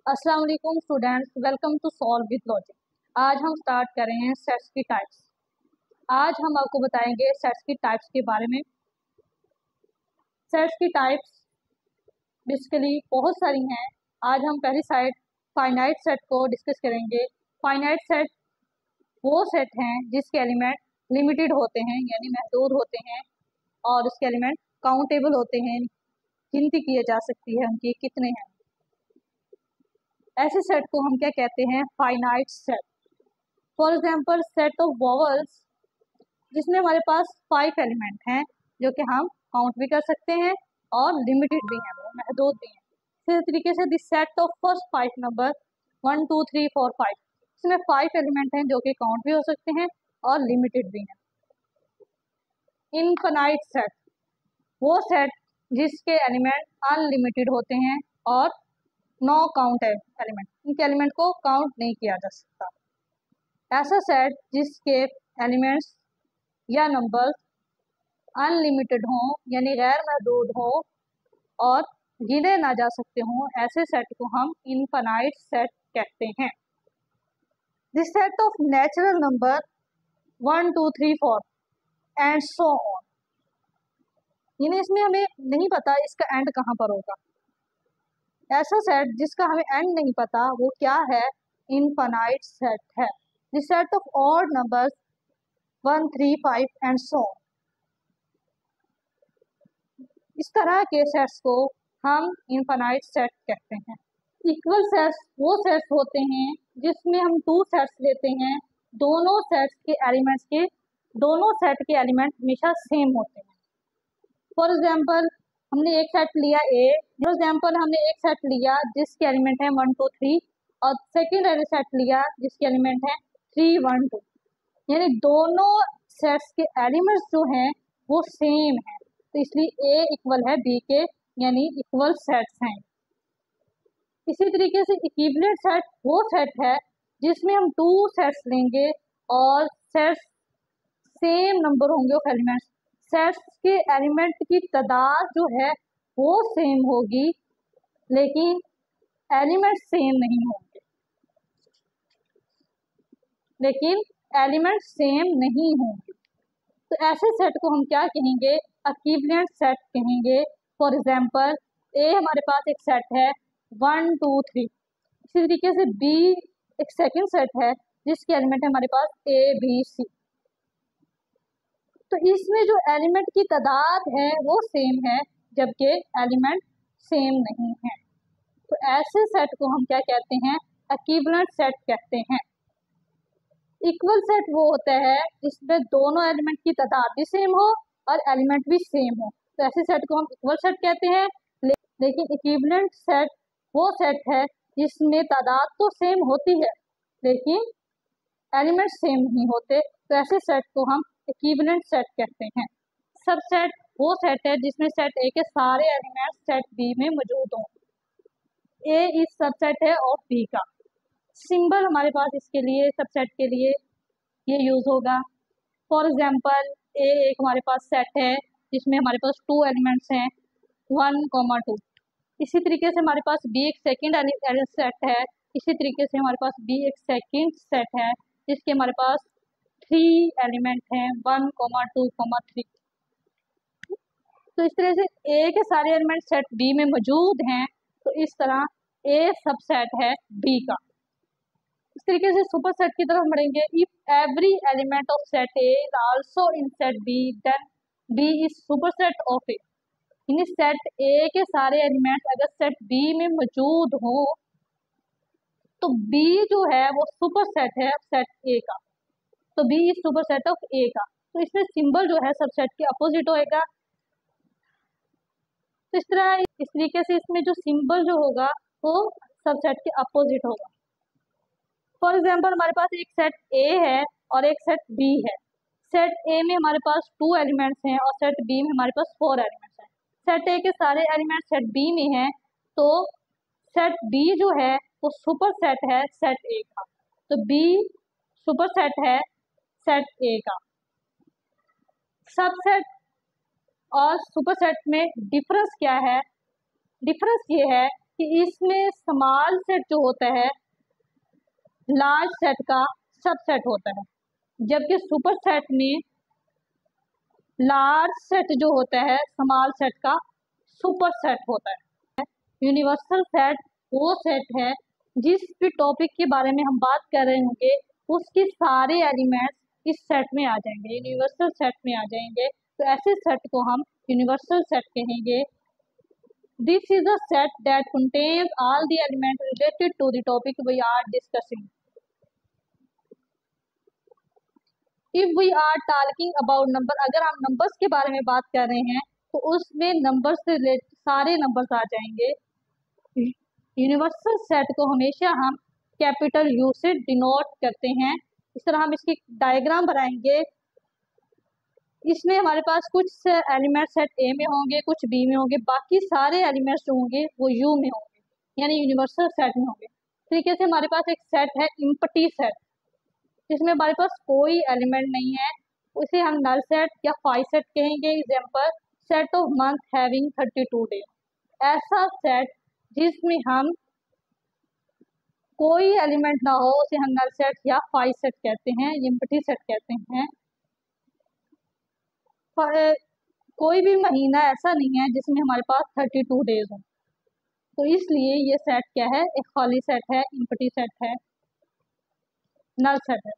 अस्सलाम वालेकुम students, welcome to solve with logic. आज हम स्टार्ट कर रहे हैं सेट्स की टाइप्स। आज हम आपको बताएंगे सेट्स की टाइप्स के बारे में। सेट्स की टाइप्स बेसिकली बहुत सारी हैं। आज हम पहली साइड फाइनाइट सेट को डिस्कस करेंगे। फाइनाइट सेट वो सेट हैं जिसके एलिमेंट लिमिटेड होते हैं, यानी महदूद होते हैं, और उसके एलिमेंट काउंटेबल होते हैं, गिनती की जा सकती है उनकी कितने हैं। ऐसे सेट को हम क्या कहते हैं? Finite set. For example set of vowels, जिसमें हमारे पास 5 एलिमेंट हैं जो कि हम काउंट भी कर सकते हैं और लिमिटेड भी हैं, वो महदूद भी हैं। इसी तरीके से this set of first 5 number 1 2 3 4 5, इसमें 5 एलिमेंट हैं जो कि काउंट भी हो सकते हैं और लिमिटेड भी हैं। इनफाइनाइट सेट वो सेट जिसके एलिमेंट अनलिमिटेड होते हैं और नो काउंट एलिमेंट, इनके एलिमेंट को काउंट नहीं किया जा सकता। ऐसा सेट जिसके एलिमेंट्स या नंबर्स अनलिमिटेड हों, यानी गैर महदूद हो और गिने ना जा सकते हों, ऐसे सेट को हम इनफाइनाइट सेट कहते हैं। This set of natural number 1 2 3 4 and so on, यानी इसमें हमें नहीं पता इसका एंड कहाँ पर होगा। ऐसा सेट जिसका हमें एंड नहीं पता वो क्या है? इनफाइनाइट सेट है। This set of odd numbers 1 3 5 and so on, इस तरह के सेट्स को हम इनफाइनाइट सेट कहते हैं। इक्वल सेट्स वो सेट्स होते हैं जिसमें हम 2 सेट्स लेते हैं, दोनों सेट के एलिमेंट हमेशा सेम होते हैं। फॉर एग्जाम्पल हमने एक सेट लिया ए, फॉर एग्जाम्पल हमने एक सेट लिया जिसके एलिमेंट है 1 2 3 और सेकेंड सेट लिया जिसके एलिमेंट है 3 1 2, यानी दोनों सेट्स के एलिमेंट्स जो हैं वो सेम है, तो इसलिए ए इक्वल है बी के, यानी इक्वल सेट्स हैं। इसी तरीके से इक्विवेलेंट सेट वो सेट है जिसमें हम 2 सेट्स लेंगे और सेट्स सेम नंबर होंगे ऑफ एलिमेंट्स, सेट्स के एलिमेंट की तादाद जो है वो सेम होगी लेकिन एलिमेंट सेम नहीं होंगे, तो ऐसे सेट को हम क्या कहेंगे? इक्विवेलेंट सेट कहेंगे। फॉर एग्जाम्पल ए हमारे पास एक सेट है 1 2 3, इसी तरीके से बी एक सेकंड सेट है जिसके एलिमेंट है हमारे पास ए बी सी, तो इसमें जो एलिमेंट की तादाद है वो सेम है जबकि एलिमेंट सेम नहीं है, तो ऐसे सेट को हम क्या कहते हैं? इक्विवेलेंट सेट कहते हैं। इक्वल सेट वो होता है जिसमें दोनों एलिमेंट की तादाद भी सेम हो और एलिमेंट भी सेम हो, तो ऐसे सेट को हम इक्वल सेट कहते हैं। लेकिन इक्विवेलेंट सेट वो सेट है जिसमें तादाद तो सेम होती है लेकिन एलिमेंट सेम नहीं होते, तो ऐसे सेट को हम इक्विवेलेंट सेट कहते हैं। सबसेट वो सेट है जिसमें सेट ए के सारे एलिमेंट्स सेट बी में मौजूद हों। ए इस सबसेट है ऑफ बी का। सिंबल हमारे पास इसके लिए सबसेट के लिए ये यूज होगा। फॉर एग्जाम्पल ए एक हमारे पास सेट है जिसमें हमारे पास 2 एलिमेंट्स हैं 1 2, इसी तरीके से हमारे पास बी एक सेकेंड सेट है, इसी तरीके से हमारे पास बी एक सेकेंड सेट है जिसके हमारे पास 3 एलिमेंट हैं 1 2 3, तो इस तरह से ए के सारे एलिमेंट सेट बी में मौजूद हैं, तो इस तरह ए सबसेट है बी का। इस तरीके से सुपर सेट की तरफ बढ़ेंगे। If every element of set A is also in set B then B is superset of A, यानी सेट ए के सारे एलिमेंट्स अगर सेट बी में मौजूद हो तो बी जो है वो सुपर सेट है सेट ए का, तो B is superset of A का, तो इसमें सिंबल जो है सबसेट के अपोजिट होएगा। तो इस तरीके से इसमें जो सिंबल जो होगा वो सबसेट के अपोजिट होगा। फॉर एग्जाम्पल हमारे पास एक सेट ए है और एक सेट बी है। सेट ए में हमारे पास 2 एलिमेंट्स हैं और सेट बी में हमारे पास 4 एलिमेंट्स हैं। सेट ए के सारे एलिमेंट्स सेट बी में हैं, तो सेट बी जो है वो सुपर सेट है सेट ए का, तो बी सुपर सेट है सेट ए का। सबसेट और सुपर सेट में डिफरेंस क्या है? डिफरेंस ये है कि इसमें स्मॉल सेट जो होता है लार्ज सेट का सबसेट होता है, जबकि सुपर सेट में लार्ज सेट जो होता है स्मॉल सेट का सुपर सेट होता है। यूनिवर्सल सेट वो सेट है जिस भी टॉपिक के बारे में हम बात कर रहे होंगे उसके सारे एलिमेंट्स इस सेट में आ जाएंगे, यूनिवर्सल सेट में आ जाएंगे। तो ऐसे सेट को हम यूनिवर्सल सेट कहेंगे। This is a set that contains all the elements related to the topic we are discussing. If we are talking about number, अगर हम नंबर्स के बारे में बात कर रहे हैं तो उसमें नंबर्स से रिलेटेड सारे नंबर्स आ जाएंगे। यूनिवर्सल सेट को हमेशा हम कैपिटल यू से डिनोट करते हैं। इस तरह हम इसकी डायग्राम बनाएंगे। इसमें हमारे पास कुछ एलिमेंट सेट ए में होंगे, कुछ बी में होंगे, बाकी सारे एलिमेंट्स जो होंगे वो यू में होंगे, यानी यूनिवर्सल सेट में होंगे। तरीके से हमारे पास एक सेट है इम्पटी सेट, जिसमें हमारे पास कोई एलिमेंट नहीं है, उसे हम नल सेट या फाई सेट कहेंगे। Example, set of month having 32 days. ऐसा सेट जिसमें हम कोई एलिमेंट ना हो उसे हम नल सेट या फाई सेट कहते हैं, इम्पटी सेट कहते हैं। कोई भी महीना ऐसा नहीं है जिसमें हमारे पास 32 डेज हो, तो इसलिए ये सेट क्या है, एक खाली सेट है, इम्पटी सेट है, नल सेट है।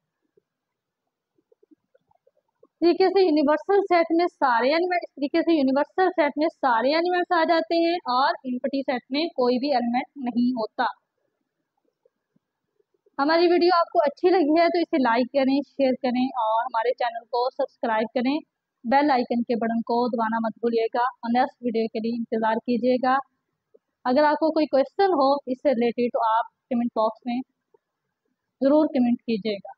तरीके से यूनिवर्सल सेट में सारे एलिमेंट, इस तरीके से यूनिवर्सल सेट में सारे एलिमेंट्स आ जाते हैं और इम्पटी सेट में कोई भी एलिमेंट नहीं होता। हमारी वीडियो आपको अच्छी लगी है तो इसे लाइक करें, शेयर करें और हमारे चैनल को सब्सक्राइब करें। बेल आइकन के बटन को दबाना मत भूलिएगा और नेक्स्ट वीडियो के लिए इंतज़ार कीजिएगा। अगर आपको कोई क्वेश्चन हो इससे रिलेटेड तो आप कमेंट बॉक्स में ज़रूर कमेंट कीजिएगा।